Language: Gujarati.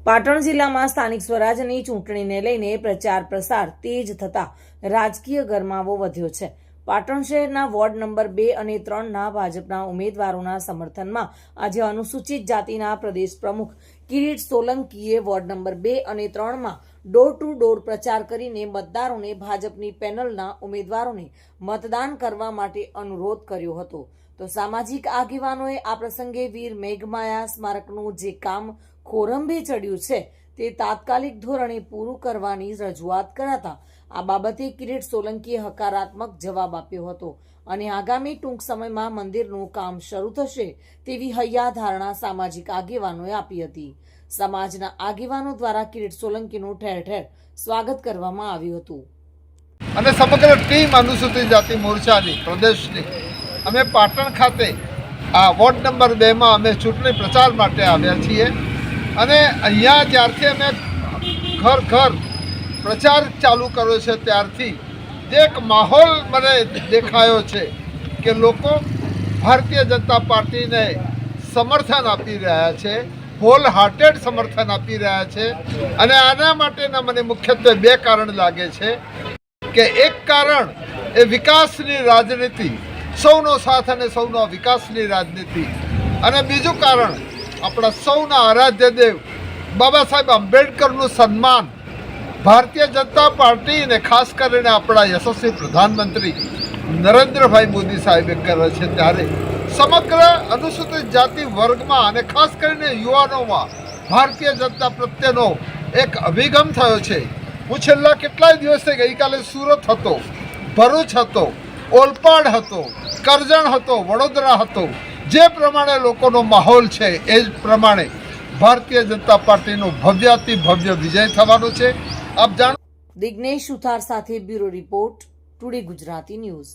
પાટણ જિલ્લામાં સ્થાનિક સ્વરાજની ચૂંટણીને લઈને પ્રચાર પ્રસાર તેજ થતા રાજકીય ગરમાવો વધ્યો છે। પાટણ શહેરના વોર્ડ નંબર 2 અને 3ના ભાજપના ઉમેદવારોના સમર્થનમાં આજે અનુસૂચિત જાતિના પ્રદેશ પ્રમુખ કિરીટ સોલંકીએ વોર્ડ નંબર 2 અને 3માં ડોર ટુ ડોર પ્રચાર કરીને મતદારોને ભાજપની પેનલના ઉમેદવારોને મતદાન કરવા માટે અનુરોધ કર્યો હતો। તો સામાજિક આગેવાનોએ આ પ્રસંગે વીર મેઘમાયા સ્મારકનું જે કામ ખોરંભે ચડ્યું છે તે તાત્કાલિક ધોરણે પૂરું કરવાની રજૂઆત કરાતા આ બાબતે કિરીટ સોલંકીએ હકારાત્મક જવાબ આપ્યો હતો અને આગામી ટૂંક સમયમાં મંદિરનું કામ શરૂ થશે તેવી હૈયાધારણા સામાજિક આગેવાનોએ આપી હતી। સમાજના આગેવાનો દ્વારા કિરીટ સોલંકીનું ઠેર ઠેર સ્વાગત કરવામાં આવ્યું હતું અને સમગ્ર ટીમ અનુસૂચિત જાતિ મોરચાની પ્રદેશની અમે પાટણ ખાતે આ વોર્ડ નંબર 2માં અમે ચૂંટણી પ્રચાર માટે આવ્યા છીએ અને અહીંયા જ્યારથી અમે ઘર ઘર પ્રચાર ચાલુ કર્યો છે ત્યારથી જે એક માહોલ મને દેખાયો છે કે લોકો ભારતીય જનતા પાર્ટીને સમર્થન આપી રહ્યા છે, હોલ હાર્ટેડ સમર્થન આપી રહ્યા છે અને આના માટેના મને મુખ્યત્વે બે કારણ લાગે છે કે એક કારણ એ વિકાસની રાજનીતિ, સૌનો સાથ અને સૌનો વિકાસની રાજનીતિ, અને બીજું કારણ આપણા સૌના આરાધ્ય દેવ બાબા સાહેબ આંબેડકરનું સન્માન ભારતીય જનતા પાર્ટી અને ખાસ કરીને આપણા યશસ્વી પ્રધાનમંત્રી નરેન્દ્રભાઈ મોદી સાહેબે કરે છે ત્યારે સમગ્ર અનુસૂચિત જાતિ વર્ગમાં અને ખાસ કરીને યુવાનોમાં ભારતીય જનતા પ્રત્યેનો એક અભિગમ થયો છે। હું છેલ્લા કેટલાય દિવસથી ગઈકાલે સુરત હતો, ભરૂચ હતો, ઓલપાડ હતો, કરજણ હતો, વડોદરા હતો, જે પ્રમાણે લોકોનો માહોલ છે એ જ પ્રમાણે ભારતીય જનતા પાર્ટીનો ભવ્યાતિ ભવ્ય વિજય થવાનો છે। આપ જાણો। દિગ્નેશ સુથાર સાથે bureau report, today Gujarati news.